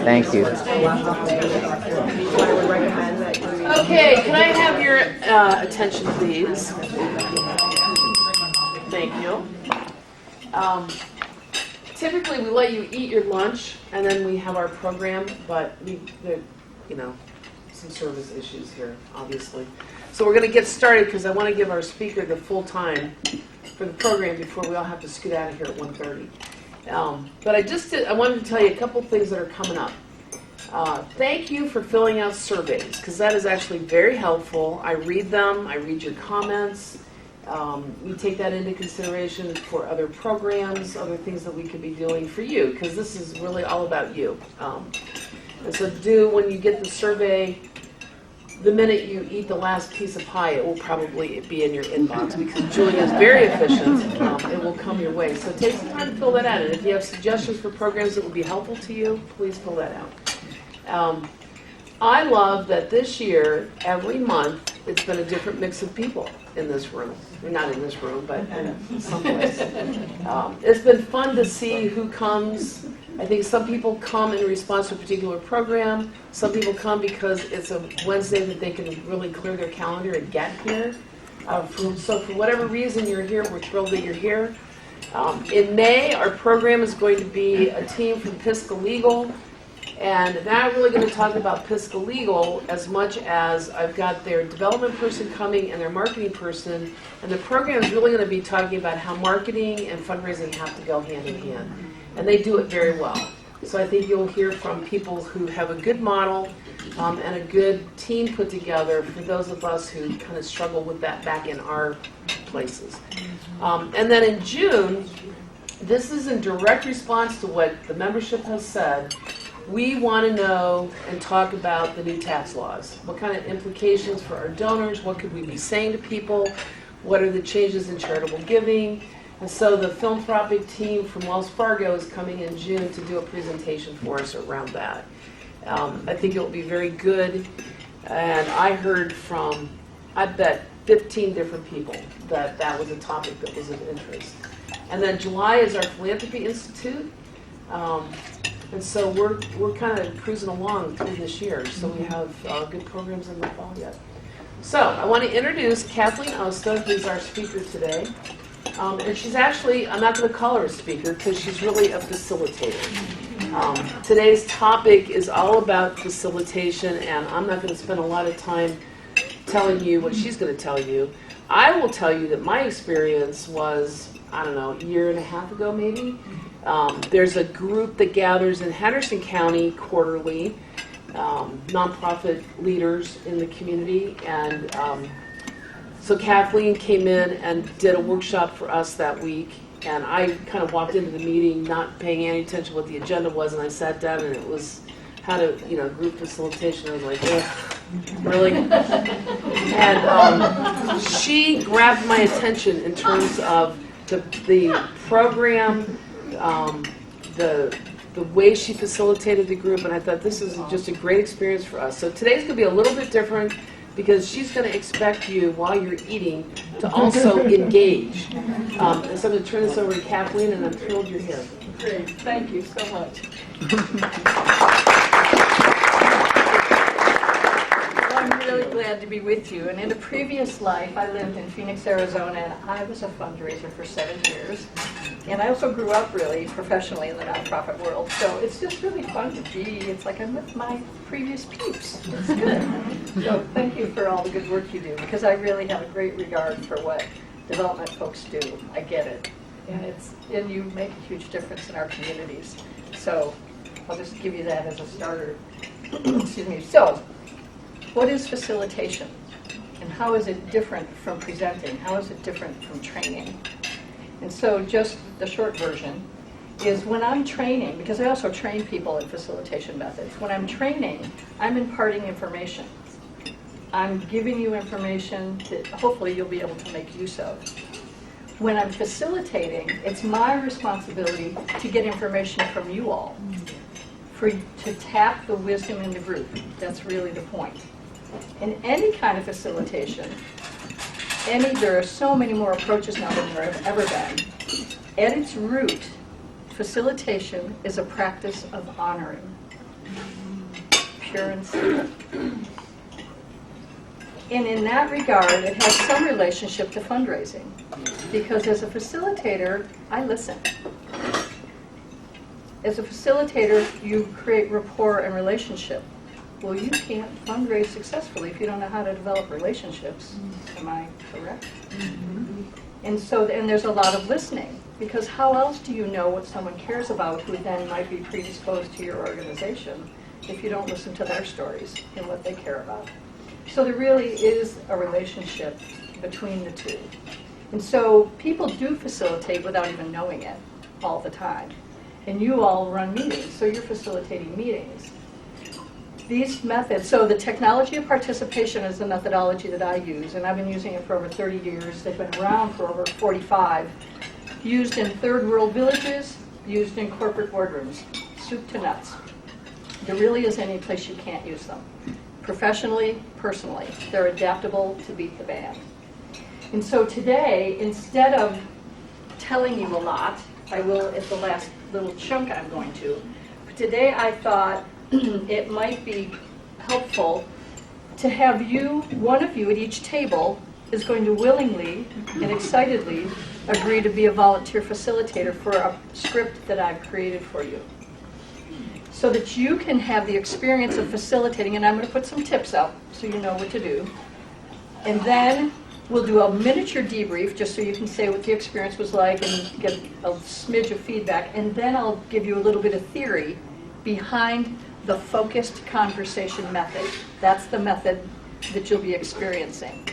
Thank you. Okay, can I have your attention, please? Thank you. Typically, we let you eat your lunch, and then we have our program, but some service issues here, obviously. So we're going to get started because I want to give our speaker the full time for the program before we all have to scoot out of here at 1:30. But I wanted to tell you a couple things that are coming up. Thank you for filling out surveys, because that is actually very helpful. I read them, I read your comments. We take that into consideration for other programs, other things that we could be doing for you, because this is really all about you. And so when you get the survey, the minute you eat the last piece of pie, it will probably be in your inbox, because Julia is very efficient. It will come your way. So take some time to fill that out. And if you have suggestions for programs that would be helpful to you, please fill that out. I love that this year, every month, it's been a different mix of people in this room. Well, not in this room, but in someplace. It's been fun to see who comes. I think some people come in response to a particular program. Some people come because it's a Wednesday that they can really clear their calendar and get here. So for whatever reason you're here, we're thrilled that you're here. In May, our program is going to be a team from Pisgah Legal. And they're not really going to talk about Pisgah Legal as much as I've got their development person coming and their marketing person. And the program is really going to be talking about how marketing and fundraising have to go hand in hand. And they do it very well. So I think you'll hear from people who have a good model and a good team put together for those of us who kind of struggle with that back in our places. And then in June, this is in direct response to what the membership has said. We want to know and talk about the new tax laws. What kind of implications for our donors? What could we be saying to people? What are the changes in charitable giving? And so the philanthropic team from Wells Fargo is coming in June to do a presentation for us around that. I think it will be very good. And I heard from, I bet, 15 different people that was a topic that was of interest. And then July is our Philanthropy Institute. And so we're kind of cruising along through this year. So we have good programs in the fall yet. So I want to introduce Kathleen Osta, who's our speaker today. And she's actually, I'm not going to call her a speaker because she's really a facilitator. Today's topic is all about facilitation, and I'm not going to spend a lot of time telling you what she's going to tell you. I will tell you that my experience was, I don't know, a year and a half ago maybe. There's a group that gathers in Henderson County quarterly, nonprofit leaders in the community, and so Kathleen came in and did a workshop for us that week, and I kind of walked into the meeting not paying any attention to what the agenda was, and I sat down and it was how to, group facilitation. I was like, really? And she grabbed my attention in terms of the program, the way she facilitated the group, and I thought this is just a great experience for us. So today's going to be a little bit different because she's going to expect you while you're eating to also engage. And so I'm going to turn this over to Kathleen, and I'm thrilled you're here. Great. Thank you so much. I'm really glad to be with you. And in a previous life, I lived in Phoenix, Arizona, and I was a fundraiser for 7 years. And I also grew up really professionally in the nonprofit world. So it's just really fun to be, it's like I'm with my previous peeps. It's good. So thank you for all the good work you do, because I really have a great regard for what development folks do. I get it. And you make a huge difference in our communities. So I'll just give you that as a starter. Excuse me. So, what is facilitation? And how is it different from presenting? How is it different from training? And so just the short version is when I'm training, because I also train people in facilitation methods, when I'm training, I'm imparting information. I'm giving you information that hopefully you'll be able to make use of. When I'm facilitating, it's my responsibility to get information from you all, to tap the wisdom in the group. That's really the point. In any kind of facilitation, there are so many more approaches now than there have ever been. At its root, facilitation is a practice of honoring. pure and simple. And in that regard, it has some relationship to fundraising. Because as a facilitator, I listen. As a facilitator, you create rapport and relationship. Well, you can't fundraise successfully if you don't know how to develop relationships. Am I correct? And so, and there's a lot of listening, because how else do you know what someone cares about who then might be predisposed to your organization if you don't listen to their stories and what they care about? So there really is a relationship between the two. And so people do facilitate without even knowing it all the time. And you all run meetings, so you're facilitating meetings. These methods, so the technology of participation is the methodology that I use, and I've been using it for over 30 years. They've been around for over 45. Used in third world villages, used in corporate boardrooms, soup to nuts. There really isn't any place you can't use them. Professionally, personally, they're adaptable to beat the band. And so today, instead of telling you a lot, I will at the last little chunk I'm going to, but today I thought it might be helpful to have you, one of you at each table, is going to willingly and excitedly agree to be a volunteer facilitator for a script that I've created for you. So that you can have the experience of facilitating, and I'm going to put some tips up so you know what to do. And then we'll do a miniature debrief just so you can say what the experience was like and get a smidge of feedback. And then I'll give you a little bit of theory behind the focused conversation method. That's the method that you'll be experiencing.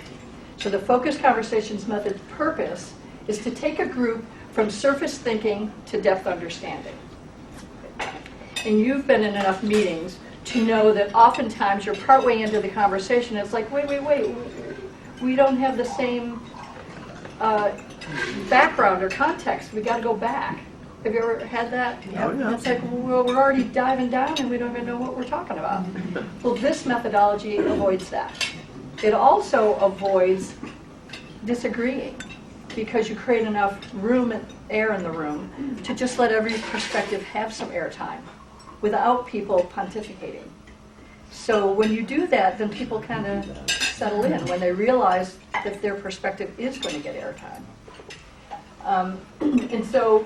So the focused conversations method purpose is to take a group from surface thinking to depth understanding. And you've been in enough meetings to know that oftentimes you're partway into the conversation, it's like, wait, we don't have the same background or context. We got to go back. Have you ever had that? Oh, yeah. It's like, well, we're already diving down and we don't even know what we're talking about. Well, this methodology avoids that. It also avoids disagreeing because you create enough room and air in the room to just let every perspective have some airtime without people pontificating. So when you do that, then people kind of settle in when they realize that their perspective is going to get airtime. And so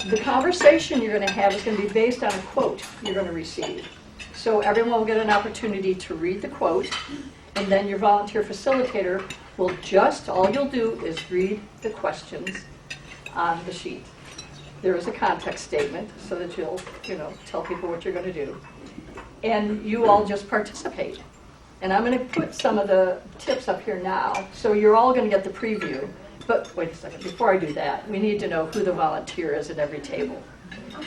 the conversation you're going to have is going to be based on a quote you're going to receive. So everyone will get an opportunity to read the quote, and then your volunteer facilitator will all you'll do is read the questions on the sheet. There is a context statement so that you'll, tell people what you're going to do. And you all just participate. And I'm going to put some of the tips up here now, so you're all going to get the preview. But wait a second, before I do that, we need to know who the volunteer is at every table.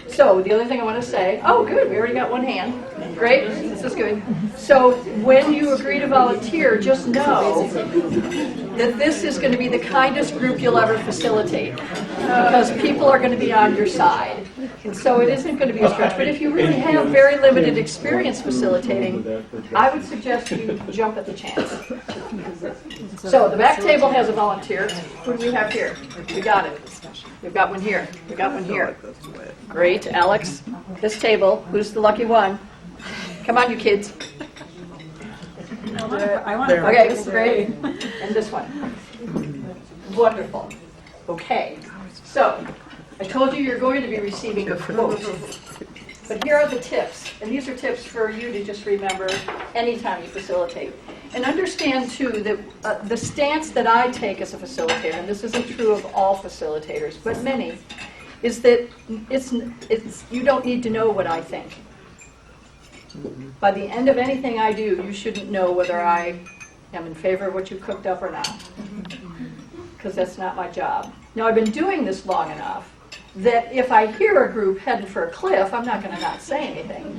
So the other thing I want to say, oh good, we already got one hand. Great, this is good. So when you agree to volunteer, just know that this is going to be the kindest group you'll ever facilitate because people are going to be on your side. And so it isn't going to be a stretch. But if you really have very limited experience facilitating, I would suggest you jump at the chance. So the back table has a volunteer. Who do we have here? We got it. We've got one here. We got one here. Great, Alex. This table, who's the lucky one? Come on, you kids. I want to Okay, great. And this one. Wonderful. Okay, so I told you you're going to be receiving a quote. But here are the tips, and these are tips for you to just remember anytime you facilitate. And understand, too, that the stance that I take as a facilitator, and this isn't true of all facilitators, but many, is that you don't need to know what I think. By the end of anything I do, you shouldn't know whether I am in favor of what you cooked up or not, because that's not my job. Now, I've been doing this long enough that if I hear a group heading for a cliff, I'm not going to not say anything.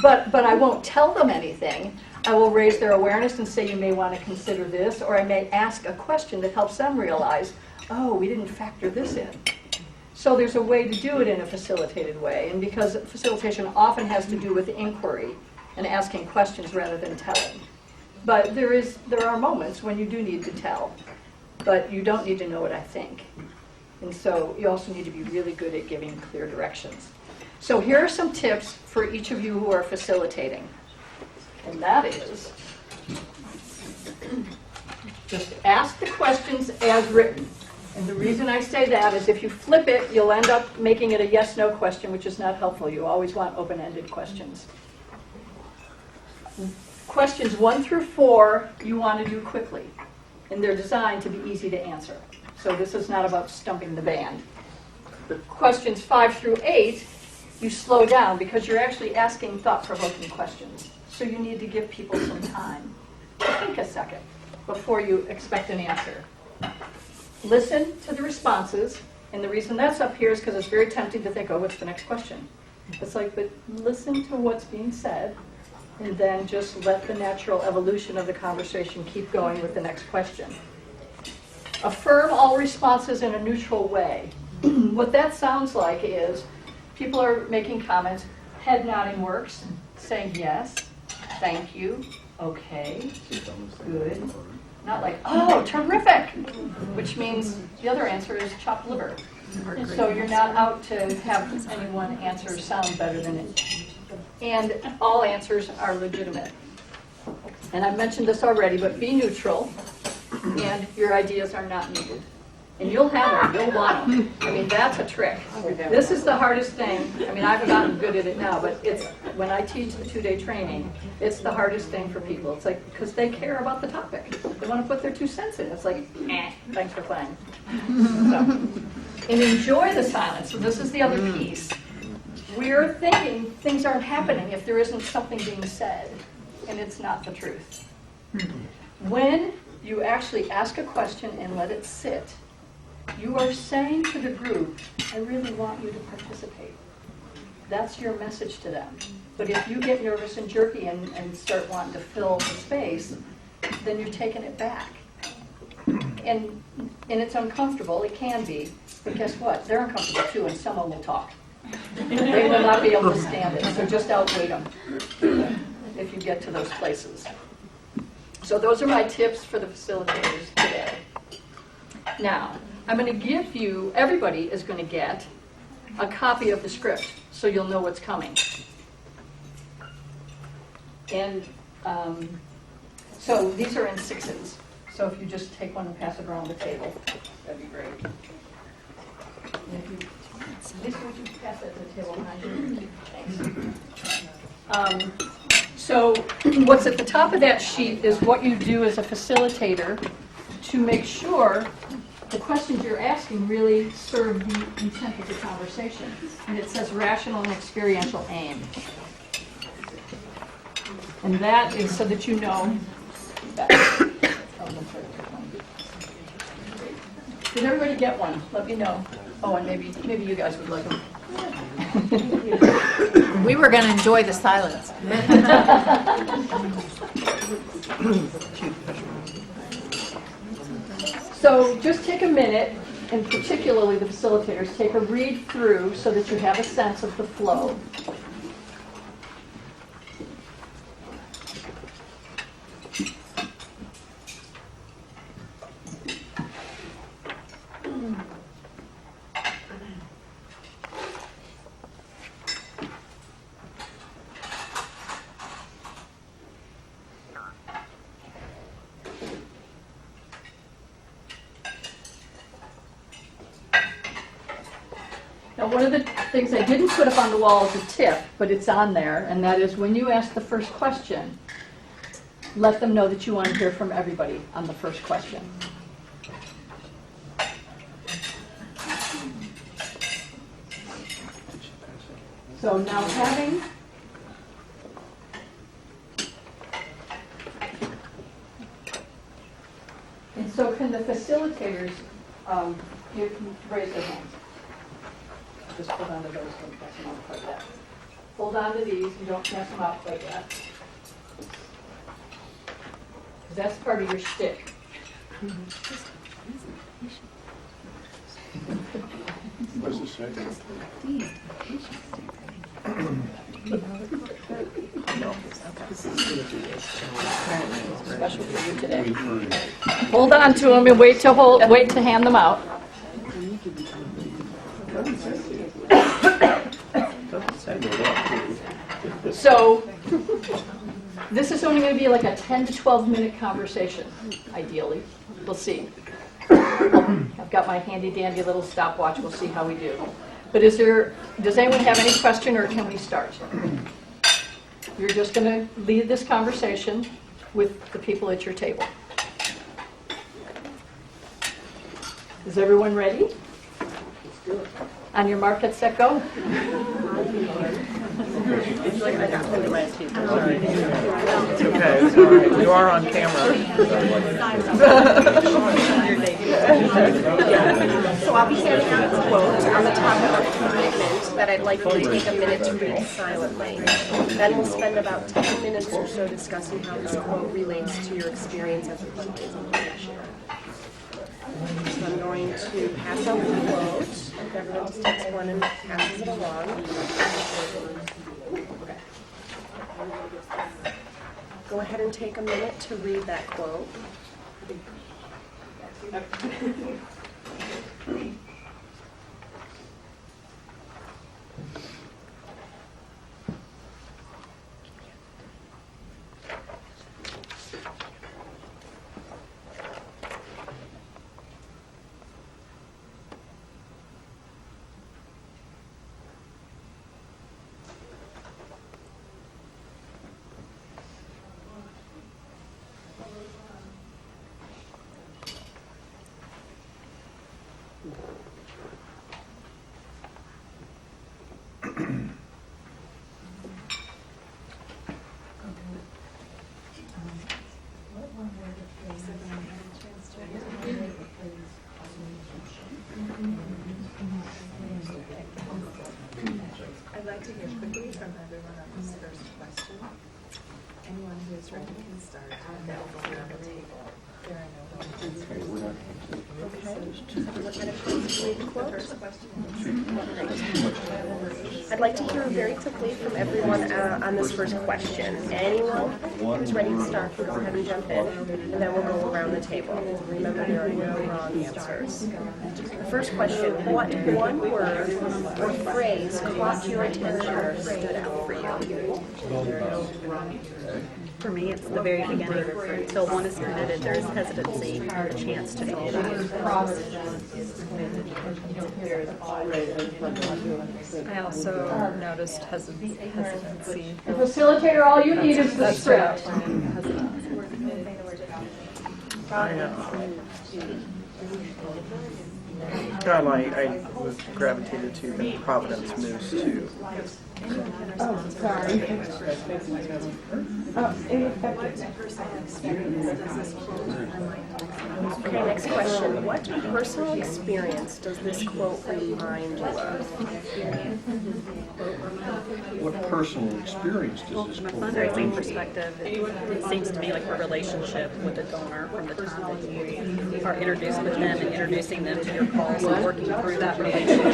But I won't tell them anything. I will raise their awareness and say, you may want to consider this, or I may ask a question that helps them realize, oh, we didn't factor this in. So there's a way to do it in a facilitated way, and because facilitation often has to do with inquiry and asking questions rather than telling. But there are moments when you do need to tell, but you don't need to know what I think. And so you also need to be really good at giving clear directions. So here are some tips for each of you who are facilitating. And that is, just ask the questions as written. And the reason I say that is if you flip it, you'll end up making it a yes-no question, which is not helpful. You always want open-ended questions. Questions 1 through 4, you want to do quickly. And they're designed to be easy to answer. So this is not about stumping the band. Questions 5 through 8, you slow down because you're actually asking thought-provoking questions. So you need to give people some time to think a second before you expect an answer. Listen to the responses, and the reason that's up here is because it's very tempting to think, oh, what's the next question? It's like, but listen to what's being said, and then just let the natural evolution of the conversation keep going with the next question. Affirm all responses in a neutral way. What that sounds like is people are making comments, head nodding works, saying yes, thank you, okay, good. Not like, oh, terrific, which means the other answer is chopped liver. So you're not out to have anyone answer sound better than it. And all answers are legitimate. And I've mentioned this already, but be neutral, and your ideas are not needed. And you'll have them, you'll want them. I mean, that's a trick. This is the hardest thing. I mean, I've gotten good at it now, but it's when I teach the 2-day training, it's the hardest thing for people. It's like, because they care about the topic. They want to put their 2 cents in. It's like, thanks for playing. So, and enjoy the silence. So this is the other piece. We're thinking things aren't happening if there isn't something being said, and it's not the truth. When you actually ask a question and let it sit, you are saying to the group, I really want you to participate. That's your message to them. But if you get nervous and jerky and start wanting to fill the space, then you're taking it back. And it's uncomfortable, it can be, but guess what? They're uncomfortable too, and someone will talk. They will not be able to stand it, so just outweigh them if you get to those places. So those are my tips for the facilitators today. Now, I'm going to give you, everybody is going to get a copy of the script so you'll know what's coming. And so these are in 6s. So if you just take one and pass it around the table, that'd be great. And if you, Lisa, would you pass that to the table behind you? Thanks. So what's at the top of that sheet is what you do as a facilitator to make sure the questions you're asking really serve the intent of the conversation. And it says rational and experiential aim. And that is so that you know that. Did everybody get one? Let me know. Oh, and maybe you guys would like them. We were going to enjoy the silence. So just take a minute, and particularly the facilitators, take a read through so that you have a sense of the flow. Now, one of the things I didn't put up on the wall as a tip, but it's on there, and that is when you ask the first question, let them know that you want to hear from everybody on the first question. So now having and so can the facilitators raise their hands? Just hold on to those, don't pass them out like that. Hold on to these and don't pass them out like that. Because that's part of your shtick. What's the second? Special for you today. Hold on to them and wait to hand them out. So this is only going to be like a 10 to 12 minute conversation, ideally. We'll see. I've got my handy dandy little stopwatch. We'll see how we do. But does anyone have any question, or can we start? You're just going to lead this conversation with the people at your table. Is everyone ready? On your mark, get set, go. It's okay, it's all right. You are on camera. So I'll be handing out a quote on the topic of commitment that I'd like you to take a minute to read silently. Then we'll spend about 10 minutes or so discussing how this quote relates to your experience as a fundraising practitioner. So I'm going to pass out the quote. If everyone just takes one and passes it along. Go ahead and take a minute to read that quote. I'd like to hear quickly from everyone on this first question. Anyone who is ready can start. That will be on the table. There are no questions. Okay. What kind of quote do you read the quote? I'd like to hear very quickly from everyone on this first question. Anyone who's ready to start can go ahead and jump in, and then we'll go around the table. Remember, there are no wrong answers. First question, what one word or phrase caught your attention or stood out for you? For me, it's the very beginning. Until one is committed, there is hesitancy or a chance to fall back. I also noticed hesitancy. The facilitator, all you need is the script. I was gravitated to the Providence Moose too. Oh, sorry. Okay, next question. What personal experience does this quote remind you of? What personal experience does this From a quote fundraising perspective, it seems to be like a relationship with the donor from the time that you are introduced with them and introducing them to your cause and working through that relationship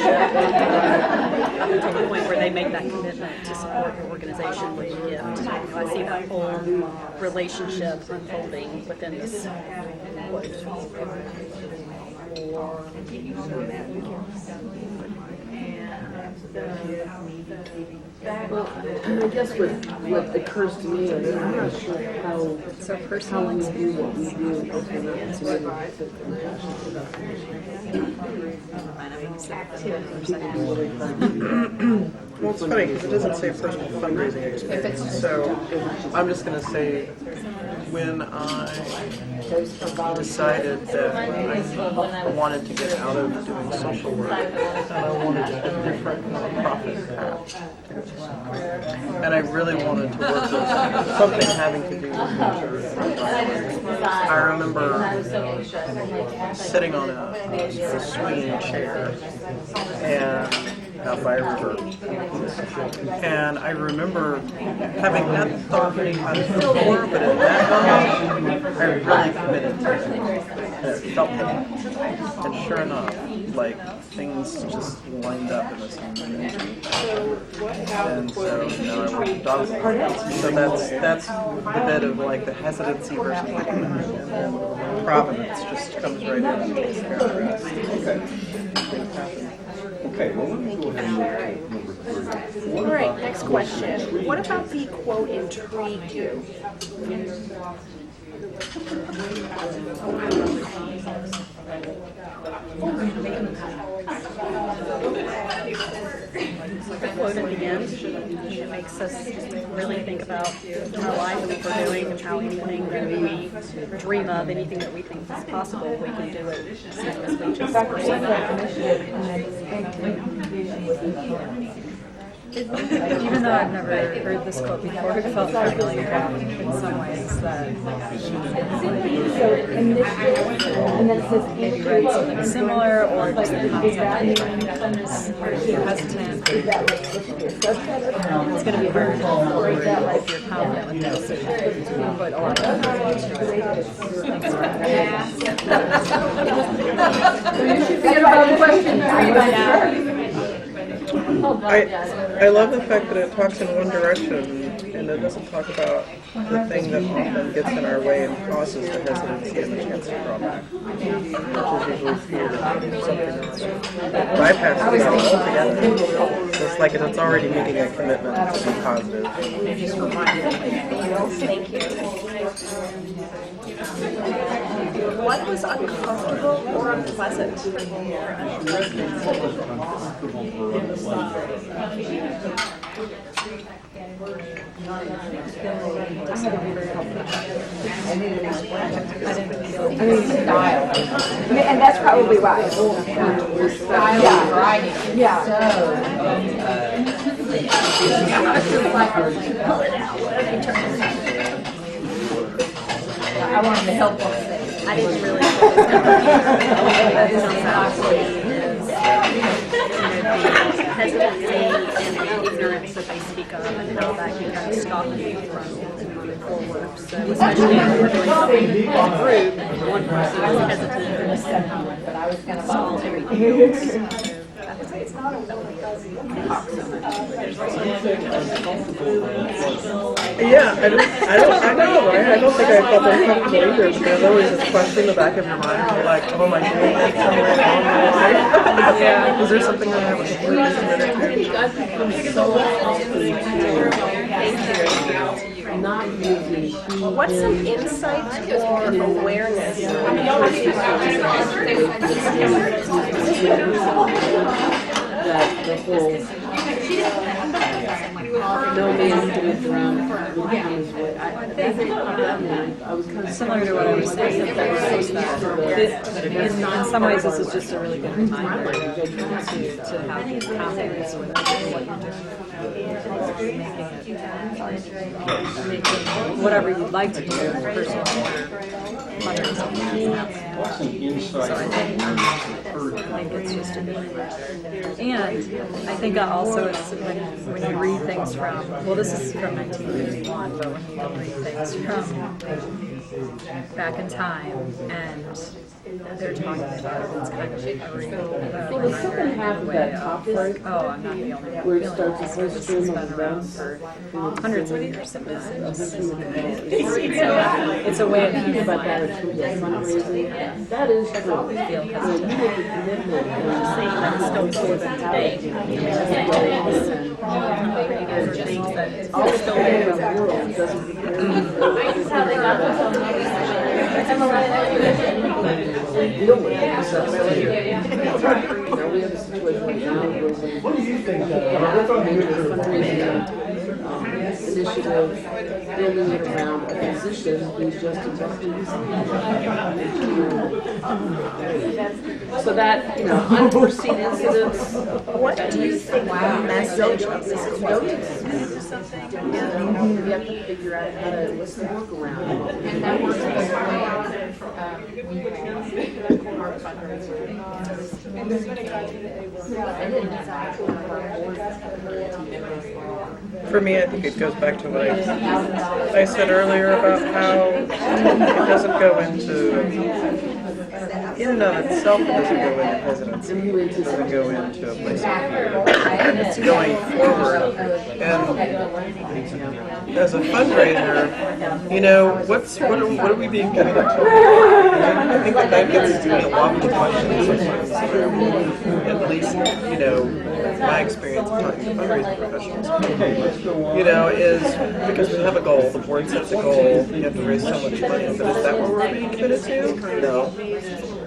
to the point where they make that commitment to support your organization with a gift. I see that whole relationship unfolding within this quote. Well, I guess what occurs to me is I'm not sure how we do what we do if we're not committed to compassion about Well, it's funny because it doesn't say personal fundraising experience. So I'm just going to say when I decided that I wanted to get out of doing social work and I wanted a different nonprofit path. And I really wanted to work with something having to do with nature. I remember sitting on a swinging chair and out by a river. And I remember having that thought before, but at that moment, I really committed to it. And it felt good. And sure enough, like, things just lined up in this amazing way. And so, you know, I went to dog park. So that's the bit of, like, the hesitancy versus the commitment. And then provenance just comes right in and takes care of the rest. Okay, well, let me go ahead and look at number 3. All right, next question. What about the quote intrigued you? The quote at the end, it makes us really think about our life and what we're doing and how anything that we dream of, anything that we think is possible, we can do it as long as we just pursue Even though I've never heard this quote before, it felt familiar in some ways that maybe read something similar or just the concept of hesitant. It's going to be hard if you're confident with this decision. But a lot of I love the fact that it talks in one direction and it doesn't talk about the thing that often gets in our way and causes the hesitancy and the chance to draw back, which is usually fear of something else. Bypass it altogether. It's like it's already making a commitment to be positive. Thank you. What was uncomfortable or unpleasant? And that's probably why. I wanted to help them. I didn't really think it was going to be hesitancy and ignorance that they speak of and how that can kind of stop you from moving forward. So especially if we're doing something as a group, one person is hesitant and stall everything else. Yeah, I know, right? I don't think I felt uncomfortable either. There's always this question in the back of your mind. You're like, oh, am I doing something wrong in my life? Yeah. Is there something that I have a completely committed to? What's some insight or awareness? That the whole no man can drown is what I was kind of Similar to what I was saying before, is that in some ways this is just a really good reminder to have confidence with what you're doing. Making whatever you'd like to do personal fundraising. So I think it's just a good reminder. And I think that also is when you read things from, well, this is from 1951, but when you read things from back in time and they're talking about it, it's kind of a well, the second half of that top part, oh, I'm not the only one. where it starts the first This stream has of been around events, for hundreds of years. So it's a way of thinking about that or two days fundraising. That is true. feel You hesitant. make a commitment and Saying that it's still before them today. Things that are still there. Deal with it. So, we have a situation right now where what do you think fundraising initiative building it around a physician who's just investing so that, unforeseen incidents. What do you think the message of this quote is? You have to figure out how to, what's the workaround. And that works the way our fundraiser. For me, I think it goes back to what I said earlier about how it doesn't go into, in and of itself, it doesn't go into hesitancy. It doesn't go into a place of fear. It's going forward. And as a fundraiser, what are we being committed to? I think that gets to a lot of the questions sometimes. At least, my experience of talking to fundraising professionals, you know, is because we have a goal, the board sets a goal, you have to raise so much money, but is that what we're being committed to? No.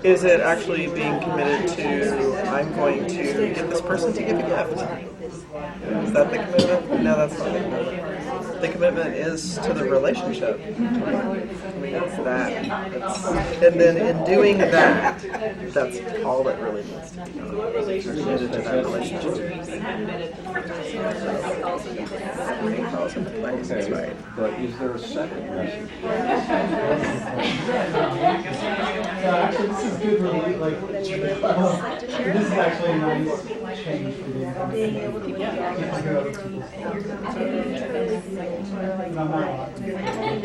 Is it actually being committed to, I'm going to get this person to give a gift? Is that the commitment? No, that's not the commitment. The commitment is to the relationship. I mean, it's that. And then in doing that, that's all that really needs to be done. You're committed to that relationship. 8,000 plays, that's right. But is there a second reason? Actually, this is good for me. Like, this is actually a nice change for me.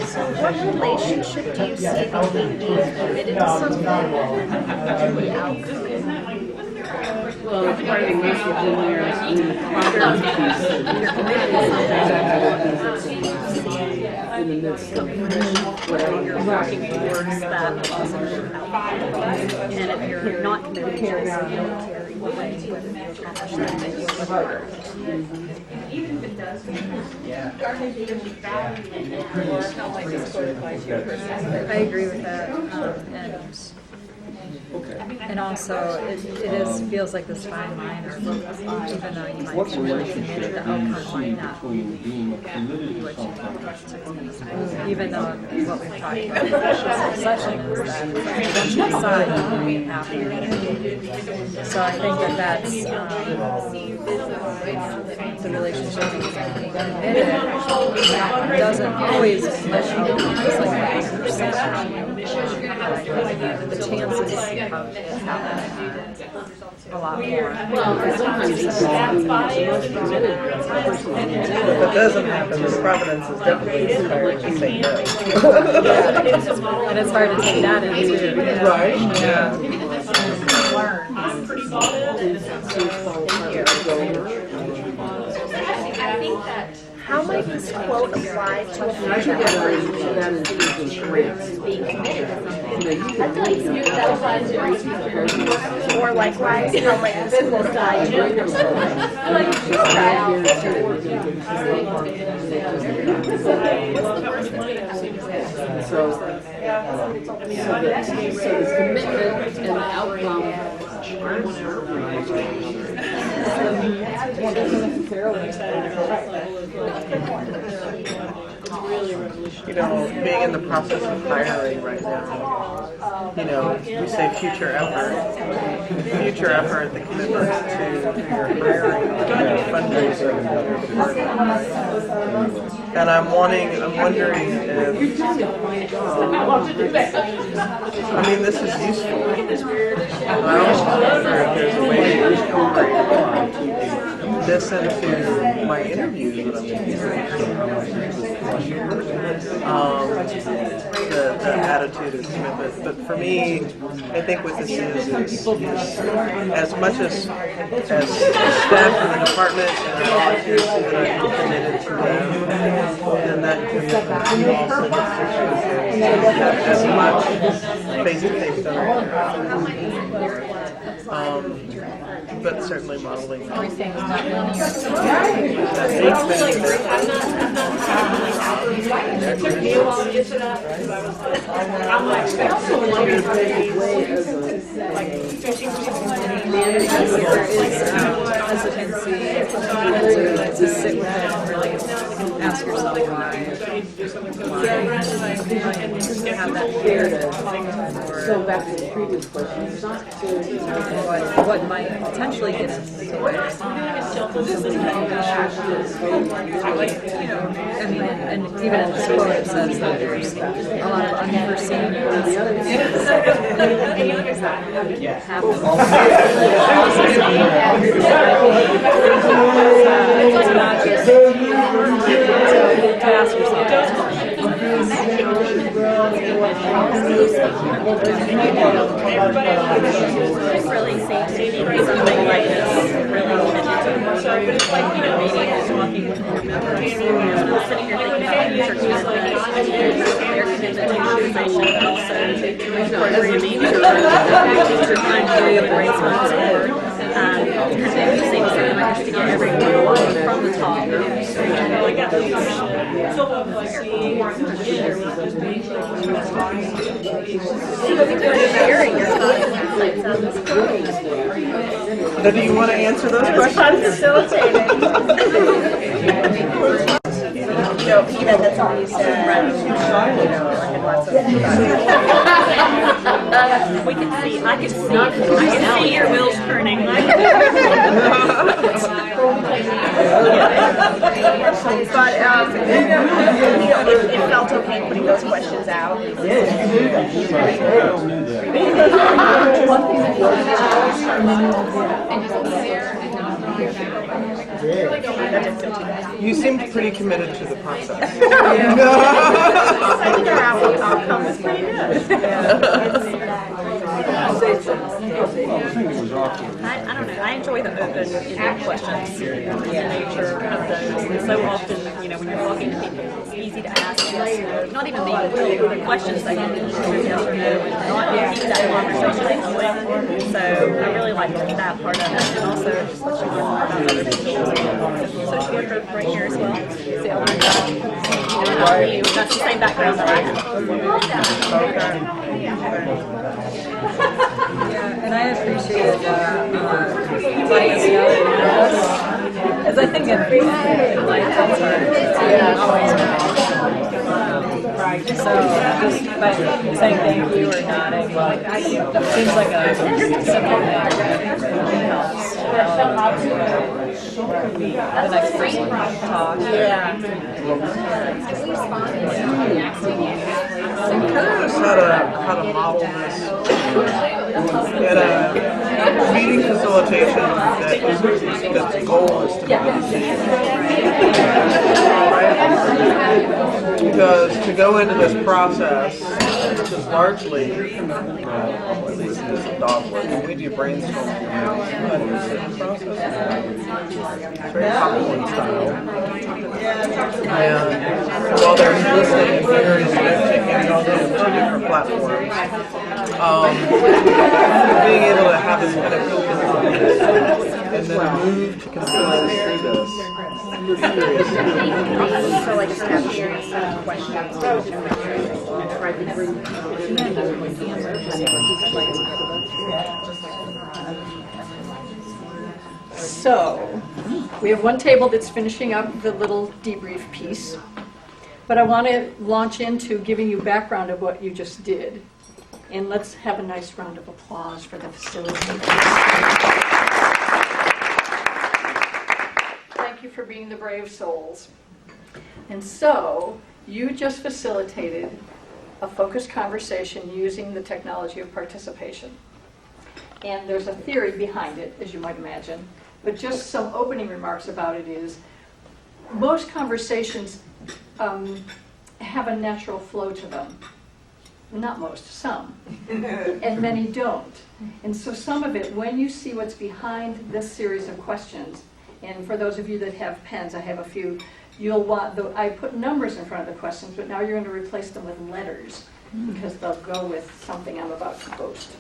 So what relationship do you see between being committed to something and the outcome? Well, it's part of the message in there, in the progress piece, you're committed to something in the midst of whatever You're working towards that positive outcome. And if you're not committed to it, you don't carry away with you accomplish that thing. I agree with that. And also, it feels like this fine line, or even though you might What be really relationship committed, the do you outcome see might not between being be committed to what you something? even though what we've talked about in the session is that eventually decide we have to. So I think that's the relationship being committed doesn't always measure just like 100%. The chances of it happening a lot more. Well, sometimes it's the most committed person. If it doesn't happen, then Providence is definitely inspired to say no. And it's hard to take that into. Right? Yeah. How might this quote apply to a I think that includes grants. being committed to something? I feel like that applies to or likewise, how might this quote apply to So the commitment and the outcome aren't You know, being in the process of hiring right now, you know, we say future effort, the commitment to your hiring, fundraising, and other departments. And I'm wondering if, I mean, this is useful. I also wonder if there's a way to incorporate this into my interviews that I'm doing. The attitude of commitment. But for me, I think what this is as much as staff in the department and volunteers that I'm committed to them, then that commitment also as much face-to-face but certainly modeling. Everything's not really. There is hesitancy to sit with it and really ask yourself why have that fear So back to the previous question, it's not to what might potentially get in the way. I mean, and even in this quote it says that there's a lot of unforeseen consequences that happen. It's not just to ask yourself Really safe to be something like this really committed to. Maybe talking with board members. I'm sitting here thinking about future commitments, their commitment to utilization, but also to programming, teacher time period, breaks months, or using something like just to get everyone from the top. So I got Now, do you want to answer those questions? Facilitating. No, that's all you said. we can see, I can see your wheels turning. But it felt okay putting those questions out. You seemed pretty committed to the process. Sending her out with outcome is pretty good. I don't know. I enjoy the open-ended questions. The nature of those. So often, when you're talking to people, it's easy to ask yes, not even the questions that you can answer yes or no, and not keep that conversation going. So I really like that part of it, and also just let you learn more about other people. Social worker right here as well. So I'll learn about you. That's the same background that I have. And I appreciated letting us know, because I think in life that's hard. So just by saying thank you or nodding, it seems like a simple thing. It helps. The next person talk. Just how to model this. We had a meeting facilitation that's goal is to communicate. Right? Because to go into this process, which is largely, at least this is dog work, we do brainstorming. It's very popcorn style. And while there's listening and hearing and taking it all in two different platforms, being able to have this kind of open and then move to consider through this. So like have hearing some questions. So, we have one table that's finishing up the little debrief piece, but I want to launch into giving you background of what you just did. And let's have a nice round of applause for the facilitators. Thank you for being the brave souls. And so, you just facilitated a focused conversation using the technology of participation. And there's a theory behind it, as you might imagine. But just some opening remarks about it is, most conversations have a natural flow to them. Not most, some. And many don't. And so some of it, when you see what's behind this series of questions, and for those of you that have pens, I have a few, you'll want, I put numbers in front of the questions, but now you're going to replace them with letters, because they'll go with something I'm about to post.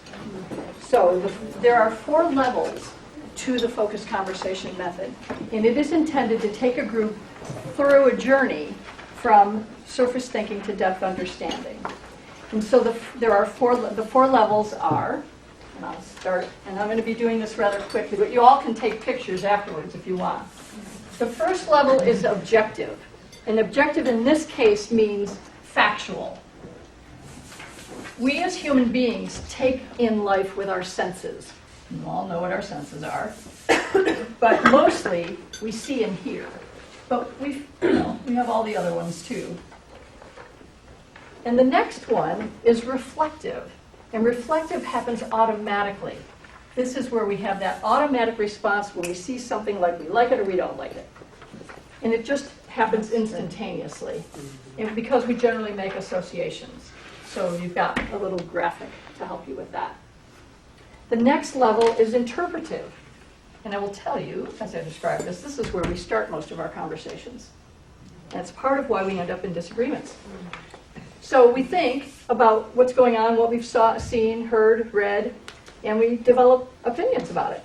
So there are 4 levels to the focused conversation method, and it is intended to take a group through a journey from surface thinking to depth understanding. And so there are the 4 levels are, and I'll start, and I'm going to be doing this rather quickly, but you all can take pictures afterwards if you want. The first level is objective. And objective in this case means factual. We as human beings take in life with our senses. You all know what our senses are. But mostly we see and hear. But we have all the other ones too. And the next one is reflective. And reflective happens automatically. This is where we have that automatic response when we see something like we like it or we don't like it. And it just happens instantaneously. And because we generally make associations. So you've got a little graphic to help you with that. The next level is interpretive. And I will tell you, as I describe this, this is where we start most of our conversations. That's part of why we end up in disagreements. So we think about what's going on, what we've seen, heard, read, and we develop opinions about it,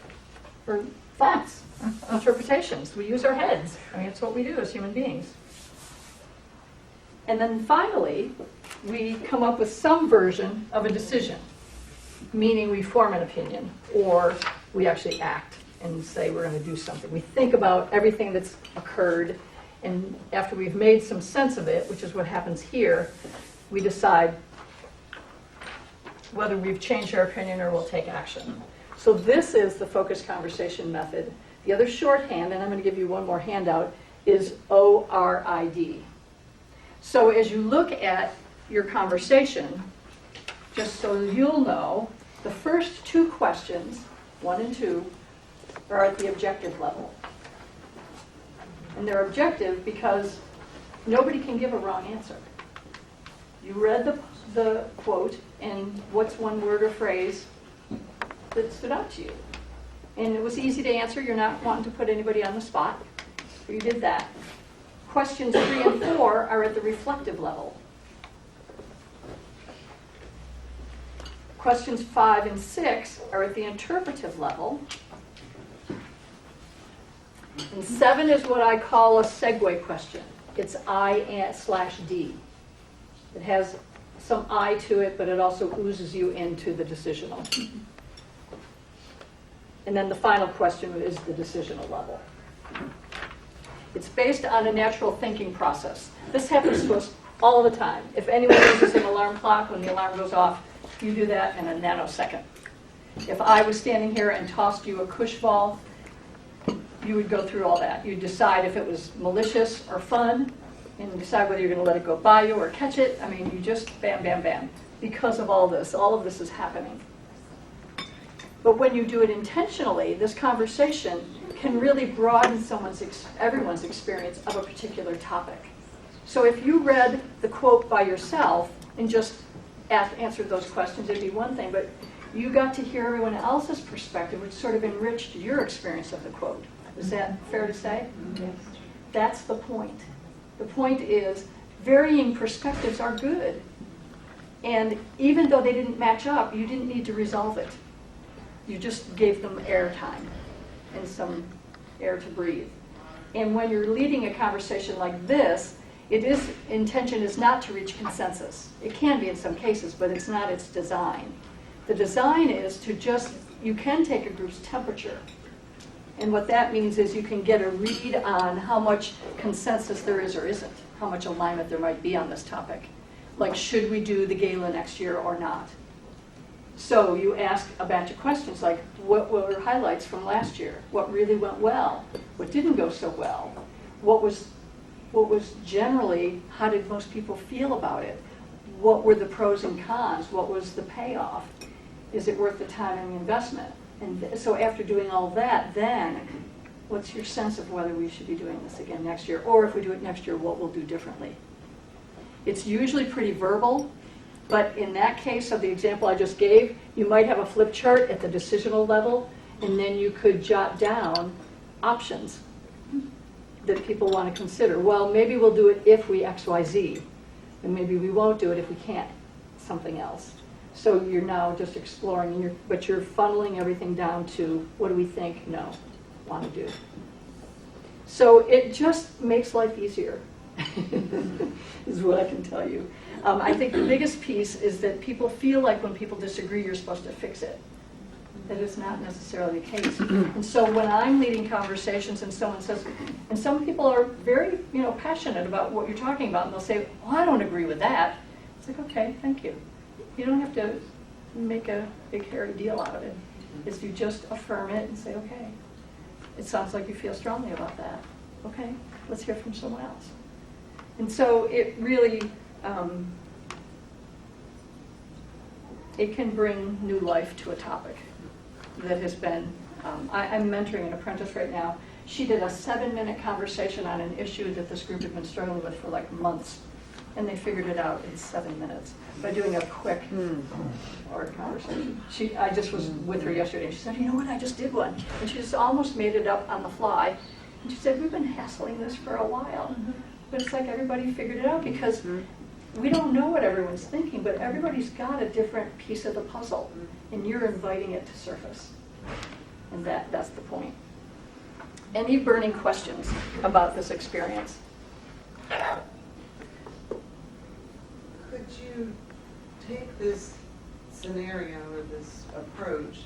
or thoughts. interpretations. We use our heads. I mean, it's what we do as human beings. And then finally, we come up with some version of a decision, meaning we form an opinion, or we actually act and say we're going to do something. We think about everything that's occurred, and after we've made some sense of it, which is what happens here, we decide whether we've changed our opinion or we'll take action. So this is the focused conversation method. The other shorthand, and I'm going to give you one more handout, is ORID. So as you look at your conversation, just so you'll know, the first two questions, 1 and 2, are at the objective level. And they're objective because nobody can give a wrong answer. You read the quote, and what's one word or phrase that stood out to you? And it was easy to answer. You're not wanting to put anybody on the spot. So you did that. Questions 3 and 4 are at the reflective level. Questions 5 and 6 are at the interpretive level. And 7 is what I call a segue question. It's I/D. It has some I to it, but it also oozes you into the decisional. And then the final question is the decisional level. It's based on a natural thinking process. This happens to us all the time. If anyone uses an alarm clock, when the alarm goes off, you do that in a nanosecond. If I was standing here and tossed you a cush ball, you would go through all that. You'd decide if it was malicious or fun, and decide whether you're going to let it go by you or catch it. I mean, you just bam, bam, bam. Because of all of this is happening. But when you do it intentionally, this conversation can really broaden everyone's experience of a particular topic. So if you read the quote by yourself and just answered those questions, it'd be one thing, but you got to hear everyone else's perspective, which sort of enriched your experience of the quote. Is that fair to say? Yes. That's the point. The point is varying perspectives are good. And even though they didn't match up, you didn't need to resolve it. You just gave them airtime and some air to breathe. And when you're leading a conversation like this, intention is not to reach consensus. It can be in some cases, but it's not its design. The design is to you can take a group's temperature. And what that means is you can get a read on how much consensus there is or isn't, how much alignment there might be on this topic. Like, should we do the gala next year or not? So you ask a batch of questions like, what were highlights from last year? What really went well? What didn't go so well? What was generally, how did most people feel about it? What were the pros and cons? What was the payoff? Is it worth the time and the investment? And so after doing all that, then what's your sense of whether we should be doing this again next year? Or if we do it next year, what we'll do differently? It's usually pretty verbal. But in that case of the example I just gave, you might have a flip chart at the decisional level, and then you could jot down options that people want to consider. Well, maybe we'll do it if we X, Y, Z, and maybe we won't do it if we can't, something else. So you're now just exploring, but you're funneling everything down to what do we think, no, want to do. So it just makes life easier, is what I can tell you. I think the biggest piece is that people feel like when people disagree, you're supposed to fix it. That is not necessarily the case. And so when I'm leading conversations and someone says, and some people are very, passionate about what you're talking about, and they'll say, well, I don't agree with that. It's like, okay, thank you. You don't have to make a big hairy deal out of it. It's you just affirm it and say, okay, it sounds like you feel strongly about that. Okay, let's hear from someone else. And so it really, it can bring new life to a topic that has been, I'm mentoring an apprentice right now. She did a 7-minute conversation on an issue that this group had been struggling with for like months. And they figured it out in 7 minutes by doing a quick conversation. I just was with her yesterday. She said, you know what, I just did one. And she just almost made it up on the fly. And she said, we've been hassling this for a while. But it's like everybody figured it out because we don't know what everyone's thinking, but everybody's got a different piece of the puzzle. And you're inviting it to surface. And that's the point. Any burning questions about this experience? Could you take this scenario or this approach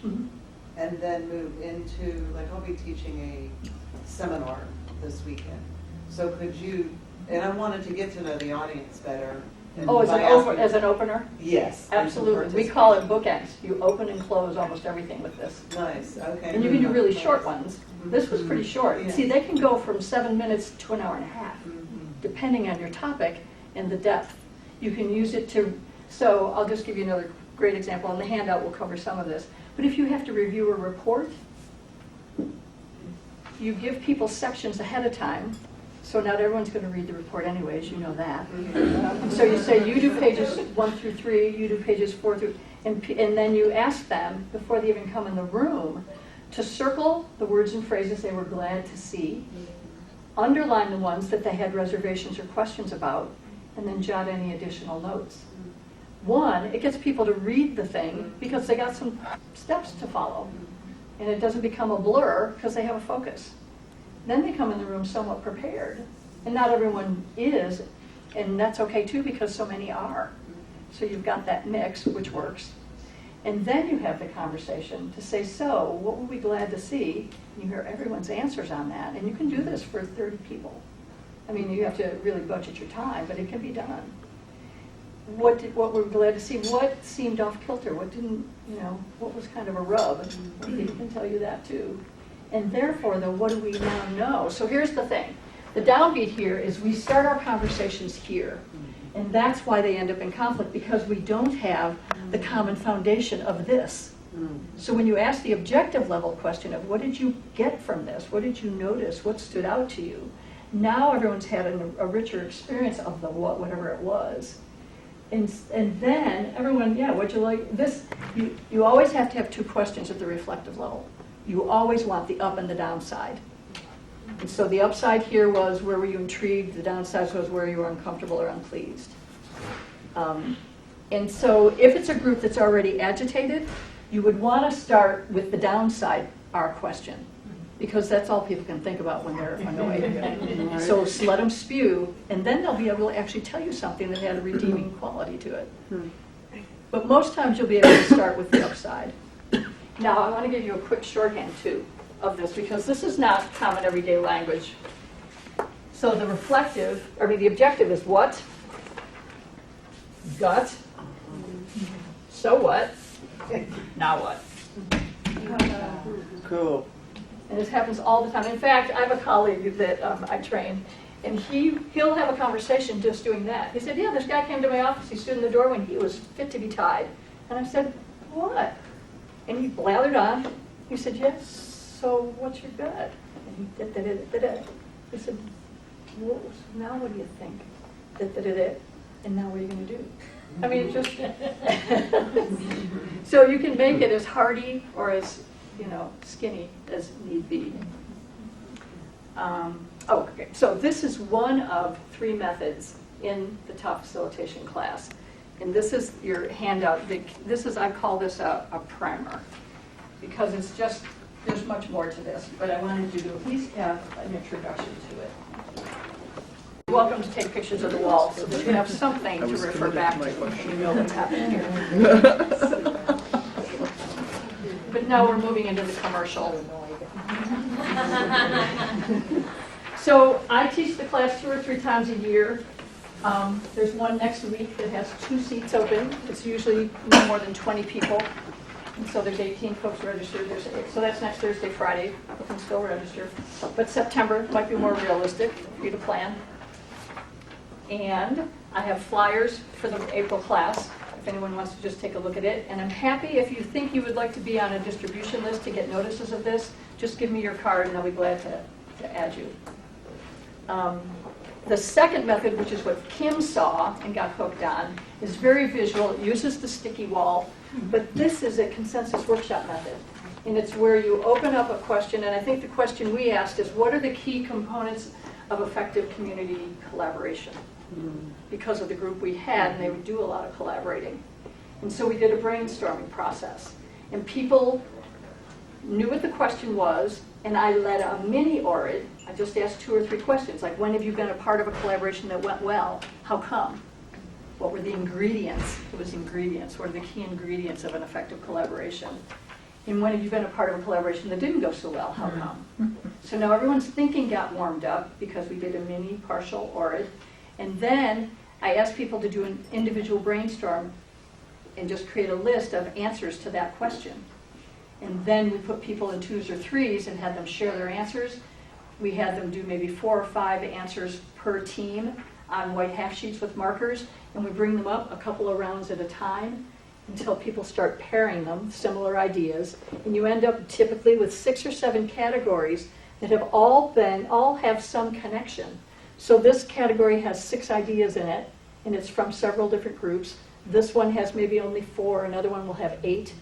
and then move into, like, I'll be teaching a seminar this weekend. So could you, and I wanted to get to know the audience better. and Oh, by asking- as an opener? Yes. Absolutely. We call it bookends. You open and close almost everything with this. Nice, okay. And you can do really short ones. This was pretty short. Yeah. See, they can go from 7 minutes to an hour and a half, Mhm. depending on your topic and the depth. You can use it to, so I'll just give you another great example. On the handout, we'll cover some of this. But if you have to review a report, you give people sections ahead of time. So not everyone's going to read the report anyways, you know that. So you say, you do pages 1 through 3, you do pages 4 through, and then you ask them, before they even come in the room, to circle the words and phrases they were glad to see, underline the ones that they had reservations or questions about, and then jot any additional notes. One, it gets people to read the thing because they got some steps to follow. And it doesn't become a blur because they have a focus. Then they come in the room somewhat prepared. And not everyone is, and that's okay too because so many are. So you've got that mix, which works. And then you have the conversation to say, so what were we glad to see? And you hear everyone's answers on that. And you can do this for 30 people. I mean, you have to really budget your time, but it can be done. What were we glad to see? What seemed off kilter? What didn't, what was kind of a rub? He can tell you that too. And therefore, though, what do we now know? So here's the thing. The downbeat here is we start our conversations here. And that's why they end up in conflict, because we don't have the common foundation of this. So when you ask the objective level question of what did you get from this? What did you notice? What stood out to you? Now everyone's had a richer experience of the whatever it was. And then everyone, what'd you like? This, you always have to have 2 questions at the reflective level. You always want the up and the downside. And so the upside here was where were you intrigued, the downside was where you were uncomfortable or unpleased. And so if it's a group that's already agitated, you would want to start with the downside, our question, because that's all people can think about when they're annoyed. So let them spew, and then they'll be able to actually tell you something that had a redeeming quality to it. But most times you'll be able to start with the upside. Now, I want to give you a quick shorthand, too, of this, because this is not common everyday language. So the the objective is what? Gut. So what? Now what? Cool. And this happens all the time. In fact, I have a colleague that I train, and he'll have a conversation just doing that. He said, this guy came to my office, he stood in the door when he was fit to be tied. And I said, what? And he blathered on. He said, yes, so what's your gut? And he did. He said, well, now what do you think? And now what are you going to do? I mean, just, so you can make it as hearty or as, skinny as need be. Okay, so this is one of 3 methods in the ToP facilitation class. And this is your handout. I call this a primer, because it's just, there's much more to this, but I wanted you to at least have an introduction to it. You're welcome to take pictures of the wall so that you have something to refer back to when you know what's happening here. But now we're moving into the commercial. So I teach the class 2 or 3 times a year. There's one next week that has 2 seats open. It's usually no more than 20 people. And so there's 18 folks registered. So that's next Thursday, Friday. You can still register. But September might be more realistic for you to plan. And I have flyers for the April class, if anyone wants to just take a look at it. And I'm happy if you think you would like to be on a distribution list to get notices of this, just give me your card and I'll be glad to add you. The second method, which is what Kim saw and got hooked on, is very visual. It uses the sticky wall, but this is a consensus workshop method. And it's where you open up a question, and I think the question we asked is, what are the key components of effective community collaboration? Because of the group we had, and they would do a lot of collaborating. And so we did a brainstorming process. And people knew what the question was, and I led a mini ORID. I just asked 2 or 3 questions, like when have you been a part of a collaboration that went well? How come? What were the ingredients? It was ingredients. What are the key ingredients of an effective collaboration? And when have you been a part of a collaboration that didn't go so well? How come? So now everyone's thinking got warmed up because we did a mini partial ORID. And then I asked people to do an individual brainstorm and just create a list of answers to that question. And then we put people in 2s or 3s and had them share their answers. We had them do maybe 4 or 5 answers per team on white half sheets with markers, and we bring them up a couple of rounds at a time until people start pairing them, similar ideas, and you end up typically with 6 or 7 categories that have all have some connection. So this category has 6 ideas in it, and it's from several different groups. This one has maybe only 4, another one will have 8.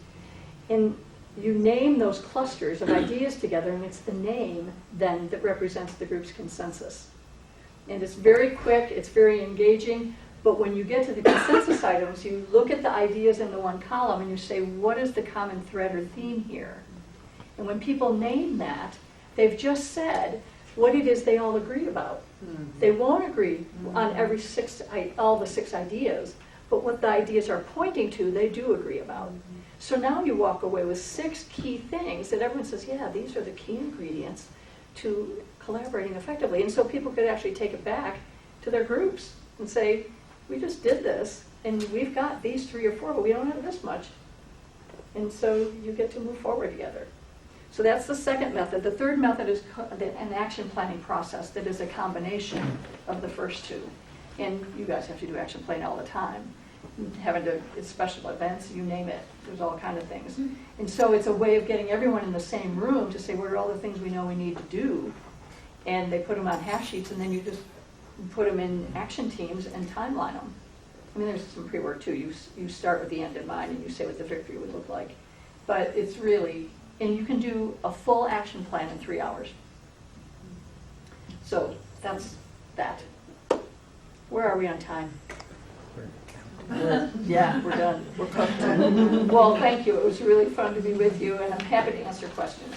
And you name those clusters of ideas together, and it's the name then that represents the group's consensus. And it's very quick, it's very engaging, but when you get to the consensus items, you look at the ideas in the one column and you say, what is the common thread or theme here? And when people name that, they've just said what it is they all agree about. They won't agree on all the 6 ideas, but what the ideas are pointing to, they do agree about. So now you walk away with 6 key things that everyone says, yeah, these are the key ingredients to collaborating effectively. And so people could actually take it back to their groups and say, we just did this, and we've got these 3 or 4, but we don't have this much. And so you get to move forward together. So that's the second method. The third method is an action planning process that is a combination of the first 2. And you guys have to do action planning all the time. Having to, it's special events, you name it. There's all kinds of things. And so it's a way of getting everyone in the same room to say, what are all the things we know we need to do? And they put them on half sheets, and then you just put them in action teams and timeline them. I mean, there's some pre-work too. You start with the end in mind, and you say what the victory would look like. But it's really, and you can do a full action plan in 3 hours. So that's that. Where are we on time? Yeah, we're done. We're cooked. Well, thank you. It was really fun to be with you, and I'm happy to answer questions.